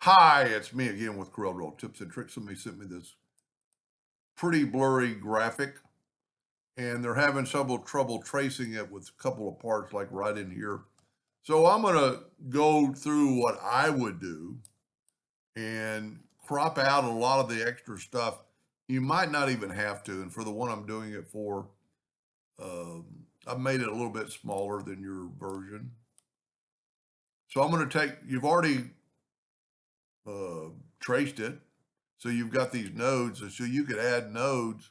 Hi, it's me again with Corel Tips and Tricks. Somebody sent me this pretty blurry graphic, and they're having some trouble tracing it with a couple of parts, like right in here. So I'm going to go through what I would do and crop out a lot of the extra stuff. You might not even have to. And for the one I'm doing it for, I've made it a little bit smaller than your version. So I'm going to take, you've already traced it. So you've got these nodes, and so you could add nodes.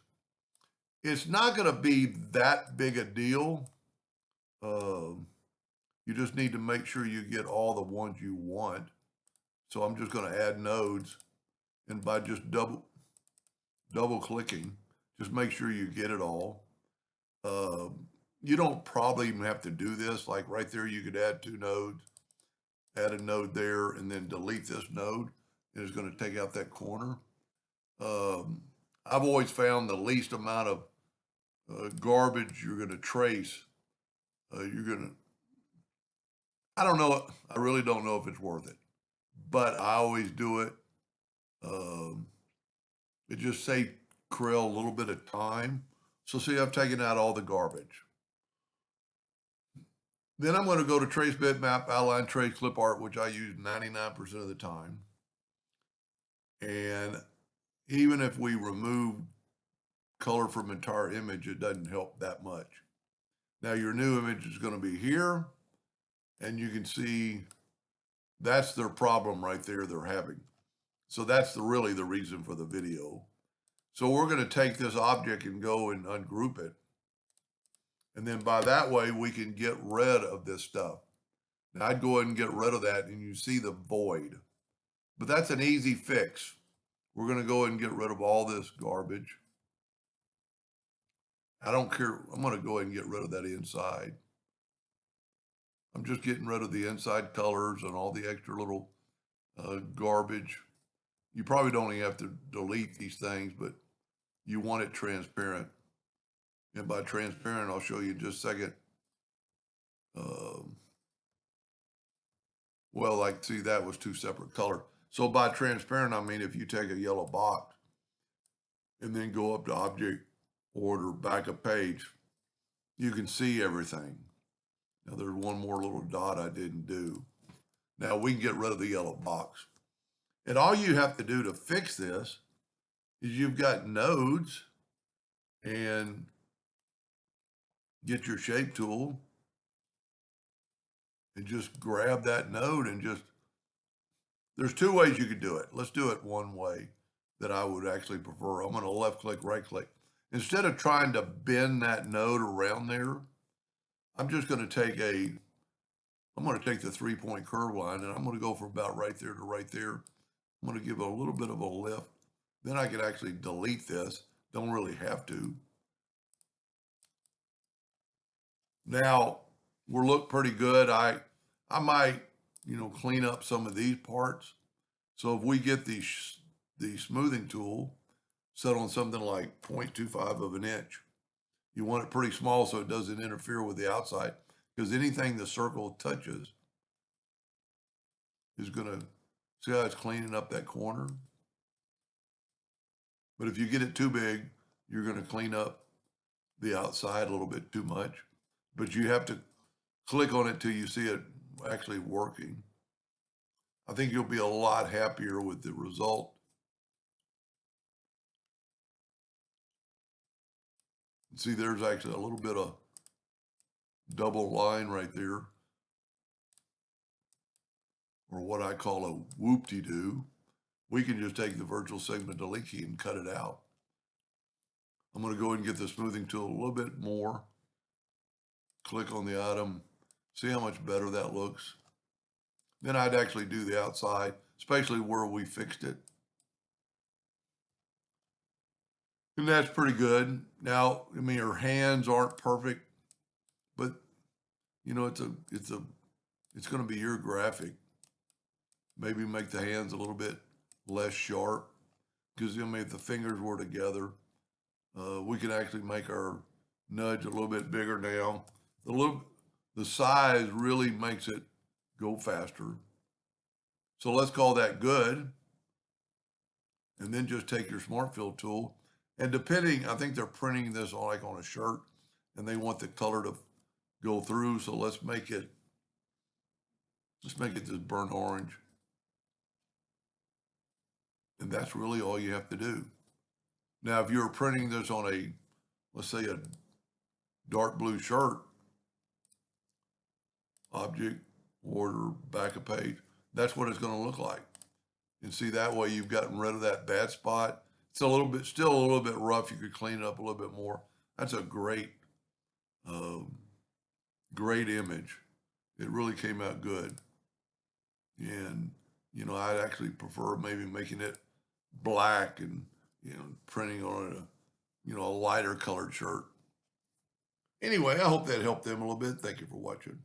It's not going to be that big a deal. You just need to make sure you get all the ones you want. So I'm just going to add nodes, and by just double clicking, just make sure you get it all. You don't probably even have to do this. Like right there, you could add 2 nodes, add a node there, and then delete this node. And it's going to take out that corner. I've always found the least amount of garbage you're going to trace. I don't know. I really don't know if it's worth it, but I always do it. It just saves Corel a little bit of time. So see, I've taken out all the garbage. Then I'm going to go to Trace Bitmap, Outline Trace, Clipart, which I use 99% of the time. And even if we remove color from entire image, it doesn't help that much. Now your new image is going to be here, and you can see that's their problem right there they're having. So that's really the reason for the video. So we're going to take this object and go and ungroup it. And then by that way, we can get rid of this stuff. Now I'd go ahead and get rid of that, and you see the void. But that's an easy fix. We're going to go ahead and get rid of all this garbage. I don't care. I'm going to go ahead and get rid of that inside. I'm just getting rid of the inside colors and all the extra little garbage. You probably don't even have to delete these things, but you want it transparent. And by transparent, I'll show you in just a second. Well, like, see, that was 2 separate colors. So by transparent, I mean if you take a yellow box and then go up to object, order, back a page, you can see everything. Now there's one more little dot I didn't do. Now we can get rid of the yellow box. And all you have to do to fix this is you've got nodes, and get your shape tool and just grab that node and just, there's 2 ways you could do it. Let's do it one way that I would actually prefer. I'm going to left click, right click. Instead of trying to bend that node around there, I'm just going to take the 3-point curve line, and I'm going to go from about right there to right there. I'm going to give it a little bit of a lift. Then I can actually delete this. Don't really have to. Now we'll look pretty good. I might, clean up some of these parts. So if we get the smoothing tool set on something like 0.25 of an inch, you want it pretty small so it doesn't interfere with the outside, because anything the circle touches is going to, see how it's cleaning up that corner? But if you get it too big, you're going to clean up the outside a little bit too much. But you have to click on it till you see it actually working. I think you'll be a lot happier with the result. See, there's actually a little bit of double line right there, or what I call a whoop-de-doo. We can just take the virtual segment delete key and cut it out. I'm going to go ahead and get the smoothing tool a little bit more. Click on the item. See how much better that looks? Then I'd actually do the outside, especially where we fixed it. And that's pretty good. Now, I mean, her hands aren't perfect, but it's going to be your graphic. Maybe make the hands a little bit less sharp, because if the fingers were together, we can actually make our nudge a little bit bigger now. The size really makes it go faster. So let's call that good. And then just take your Smart Fill tool. And depending, I think they're printing this on like on a shirt and they want the color to go through. So let's make it this burnt orange. And that's really all you have to do. Now, if you're printing this on a, let's say a dark blue shirt, object, order, back of page, that's what it's going to look like. And see, that way you've gotten rid of that bad spot. It's a little bit, still a little bit rough. You could clean it up a little bit more. That's a great, great image. It really came out good. And, you know, I'd actually prefer maybe making it black and, you know, printing on a, you know, a lighter colored shirt. Anyway, I hope that helped them a little bit. Thank you for watching.